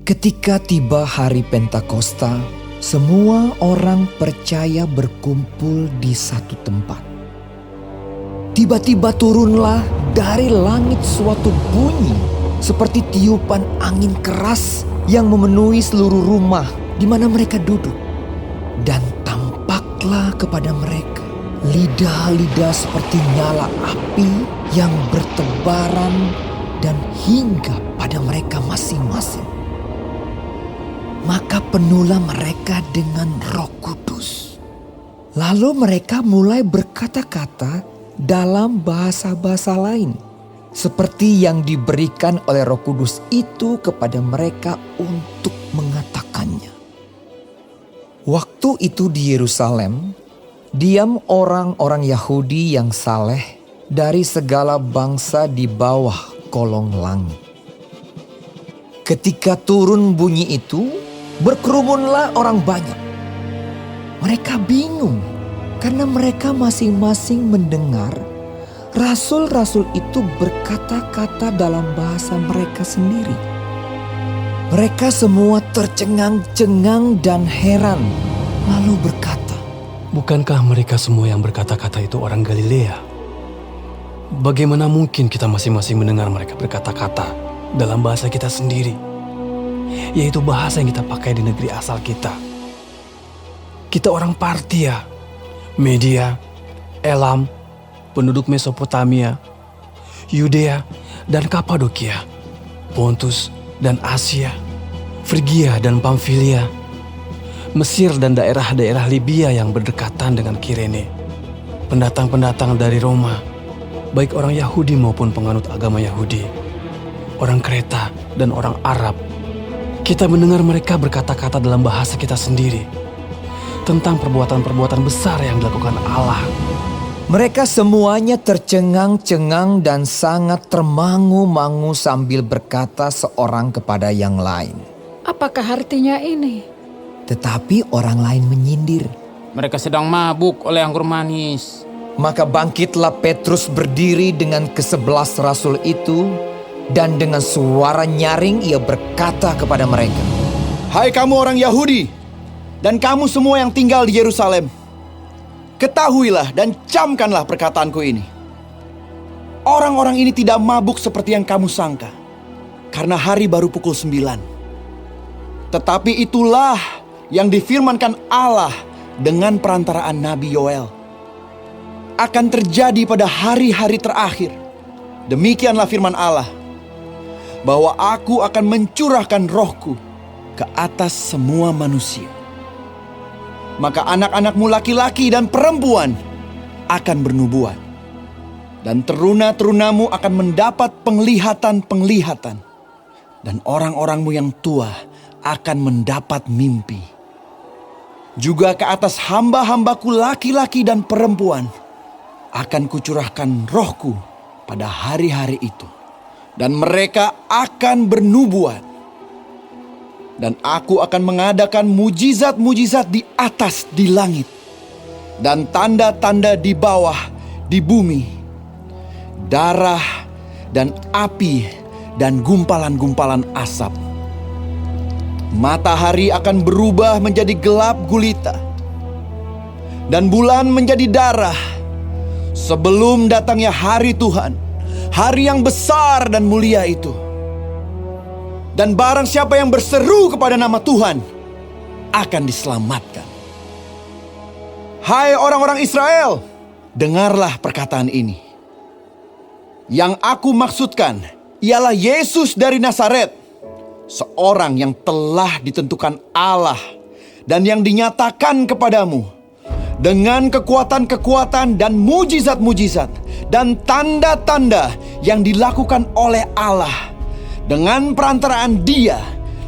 Ketika tiba hari Pentakosta, semua orang percaya berkumpul di satu tempat. Tiba-tiba turunlah dari langit suatu bunyi seperti tiupan angin keras yang memenuhi seluruh rumah di mana mereka duduk. Dan tampaklah kepada mereka lidah-lidah seperti nyala api yang bertebaran dan hinggap pada mereka masing-masing. Maka penuhlah mereka dengan Roh Kudus. Lalu mereka mulai berkata-kata dalam bahasa-bahasa lain, seperti yang diberikan oleh Roh Kudus itu kepada mereka untuk mengatakannya. Waktu itu di Yerusalem, diam orang-orang Yahudi yang saleh dari segala bangsa di bawah kolong langit. Ketika turun bunyi itu, berkerumunlah orang banyak. Mereka bingung karena mereka masing-masing mendengar rasul-rasul itu berkata-kata dalam bahasa mereka sendiri. Mereka semua tercengang-cengang dan heran, lalu berkata, "Bukankah mereka semua yang berkata-kata itu orang Galilea? Bagaimana mungkin kita masing-masing mendengar mereka berkata-kata dalam bahasa kita sendiri, yaitu bahasa yang kita pakai di negeri asal kita? Kita orang Partia, Media, Elam, penduduk Mesopotamia, Yudea dan Kapadokia, Pontus dan Asia, Frigia dan Pamfilia, Mesir dan daerah-daerah Libya yang berdekatan dengan Kirene, pendatang-pendatang dari Roma, baik orang Yahudi maupun penganut agama Yahudi, orang Kreta dan orang Arab. Kita mendengar mereka berkata-kata dalam bahasa kita sendiri tentang perbuatan-perbuatan besar yang dilakukan Allah." Mereka semuanya tercengang-cengang dan sangat termangu-mangu sambil berkata seorang kepada yang lain, "Apakah artinya ini?" Tetapi orang lain menyindir. Mereka sedang mabuk oleh anggur manis. Maka bangkitlah Petrus berdiri dengan ke-11 rasul itu, dan dengan suara nyaring ia berkata kepada mereka, "Hai kamu orang Yahudi, dan kamu semua yang tinggal di Yerusalem, ketahuilah dan camkanlah perkataanku ini. Orang-orang ini tidak mabuk seperti yang kamu sangka, karena hari baru pukul 9. Tetapi itulah yang difirmankan Allah dengan perantaraan Nabi Yoel. Akan terjadi pada hari-hari terakhir. Demikianlah firman Allah, bahwa aku akan mencurahkan rohku ke atas semua manusia. Maka anak-anakmu laki-laki dan perempuan akan bernubuat. Dan teruna-terunamu akan mendapat penglihatan-penglihatan. Dan orang-orangmu yang tua akan mendapat mimpi. Juga ke atas hamba-hambaku laki-laki dan perempuan akan kucurahkan rohku pada hari-hari itu. Dan mereka akan bernubuat. Dan aku akan mengadakan mujizat-mujizat di atas di langit. Dan tanda-tanda di bawah di bumi. Darah dan api dan gumpalan-gumpalan asap. Matahari akan berubah menjadi gelap gulita. Dan bulan menjadi darah. Sebelum datangnya hari Tuhan, hari yang besar dan mulia itu. Dan barang siapa yang berseru kepada nama Tuhan akan diselamatkan. Hai orang-orang Israel, dengarlah perkataan ini. Yang aku maksudkan ialah Yesus dari Nazaret, seorang yang telah ditentukan Allah dan yang dinyatakan kepadamu dengan kekuatan-kekuatan dan mujizat-mujizat dan tanda-tanda yang dilakukan oleh Allah dengan perantaraan Dia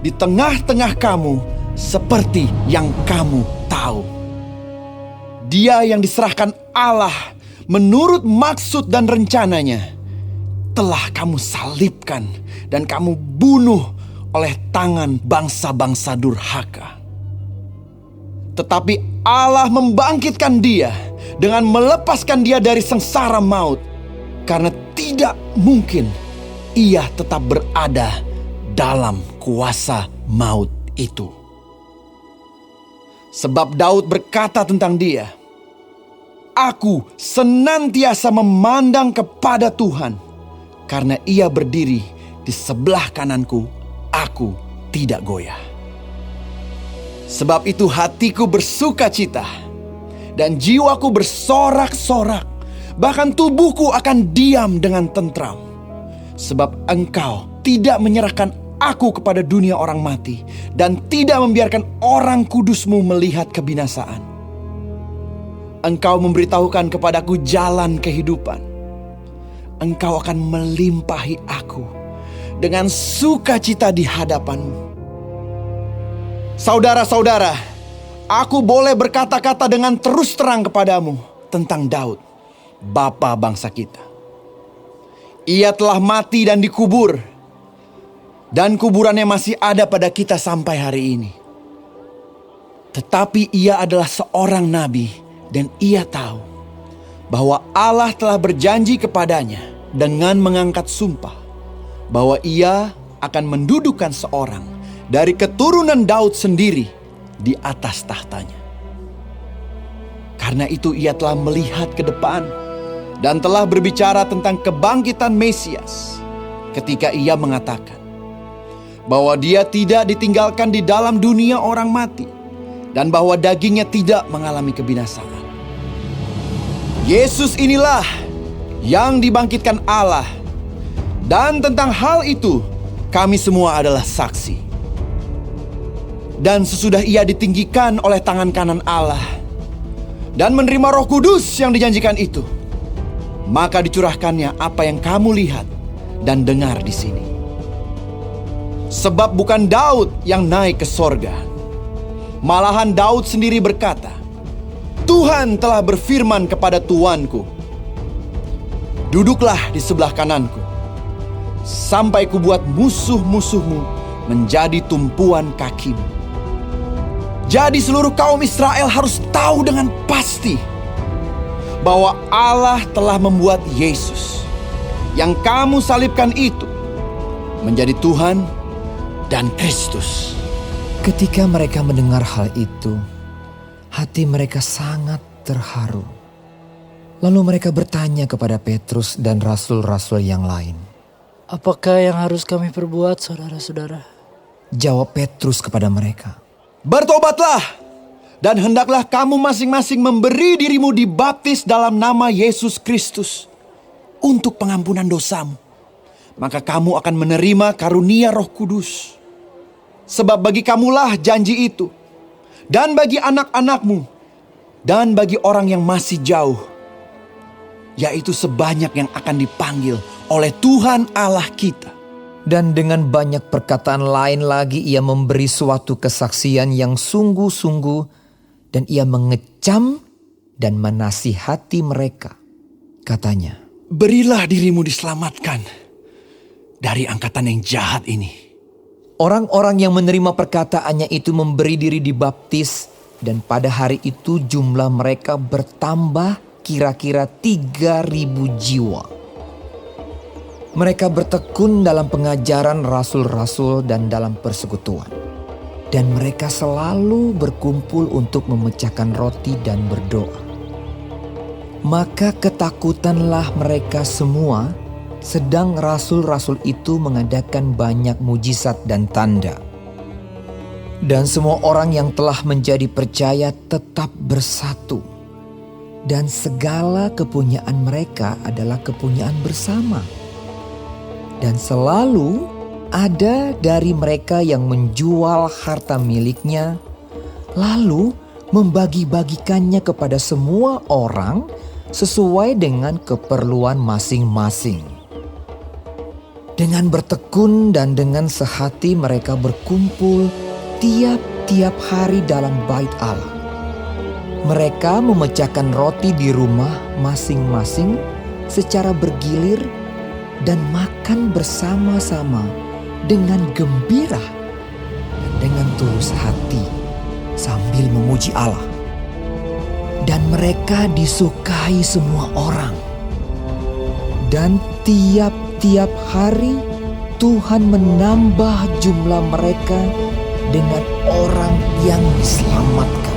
di tengah-tengah kamu seperti yang kamu tahu. Dia yang diserahkan Allah menurut maksud dan rencananya telah kamu salibkan dan kamu bunuh oleh tangan bangsa-bangsa durhaka. Tetapi Allah membangkitkan dia dengan melepaskan dia dari sengsara maut, karena tidak mungkin ia tetap berada dalam kuasa maut itu. Sebab Daud berkata tentang dia, "Aku senantiasa memandang kepada Tuhan, karena ia berdiri di sebelah kananku, aku tidak goyah." Sebab itu hatiku bersuka cita, dan jiwaku bersorak-sorak, bahkan tubuhku akan diam dengan tentram. Sebab Engkau tidak menyerahkan aku kepada dunia orang mati, dan tidak membiarkan orang kudus-Mu melihat kebinasaan. Engkau memberitahukan kepadaku jalan kehidupan. Engkau akan melimpahi aku dengan sukacita di hadapan-Mu. Saudara-saudara, aku boleh berkata-kata dengan terus terang kepadamu tentang Daud, bapa bangsa kita. Ia telah mati dan dikubur, dan kuburannya masih ada pada kita sampai hari ini. Tetapi ia adalah seorang nabi, dan ia tahu bahwa Allah telah berjanji kepadanya dengan mengangkat sumpah bahwa ia akan mendudukan seorang dari keturunan Daud sendiri di atas tahtanya. Karena itu ia telah melihat ke depan dan telah berbicara tentang kebangkitan Mesias ketika ia mengatakan bahwa dia tidak ditinggalkan di dalam dunia orang mati dan bahwa dagingnya tidak mengalami kebinasaan. Yesus inilah yang dibangkitkan Allah, dan tentang hal itu kami semua adalah saksi. Dan sesudah ia ditinggikan oleh tangan kanan Allah dan menerima Roh Kudus yang dijanjikan itu, maka dicurahkannya apa yang kamu lihat dan dengar di sini. Sebab bukan Daud yang naik ke sorga, malahan Daud sendiri berkata, "Tuhan telah berfirman kepada Tuanku, duduklah di sebelah kananku, sampai kubuat musuh-musuhmu menjadi tumpuan kakimu." Jadi seluruh kaum Israel harus tahu dengan pasti bahwa Allah telah membuat Yesus yang kamu salibkan itu menjadi Tuhan dan Kristus. Ketika mereka mendengar hal itu, hati mereka sangat terharu. Lalu mereka bertanya kepada Petrus dan rasul-rasul yang lain. Apakah yang harus kami perbuat, saudara-saudara? Jawab Petrus kepada mereka, "Bertobatlah, dan hendaklah kamu masing-masing memberi dirimu dibaptis dalam nama Yesus Kristus untuk pengampunan dosamu. Maka kamu akan menerima karunia Roh Kudus. Sebab bagi kamulah janji itu, dan bagi anak-anakmu, dan bagi orang yang masih jauh, yaitu sebanyak yang akan dipanggil oleh Tuhan Allah kita." Dan dengan banyak perkataan lain lagi ia memberi suatu kesaksian yang sungguh-sungguh, dan ia mengecam dan menasihati mereka. Katanya, "Berilah dirimu diselamatkan dari angkatan yang jahat ini." orang-orang yang menerima perkataannya itu memberi diri dibaptis, dan pada hari itu jumlah mereka bertambah kira-kira 3.000 jiwa. Mereka bertekun dalam pengajaran rasul-rasul dan dalam persekutuan. Dan mereka selalu berkumpul untuk memecahkan roti dan berdoa. Maka ketakutanlah mereka semua, sedang rasul-rasul itu mengadakan banyak mujizat dan tanda. Dan semua orang yang telah menjadi percaya tetap bersatu. Dan segala kepunyaan mereka adalah kepunyaan bersama. Dan selalu ada dari mereka yang menjual harta miliknya, lalu membagi-bagikannya kepada semua orang sesuai dengan keperluan masing-masing. Dengan bertekun dan dengan sehati mereka berkumpul tiap-tiap hari dalam bait Allah. Mereka memecahkan roti di rumah masing-masing secara bergilir dan makan bersama-sama dengan gembira dan dengan tulus hati sambil memuji Allah. Dan mereka disukai semua orang. Dan tiap-tiap hari Tuhan menambah jumlah mereka dengan orang yang diselamatkan.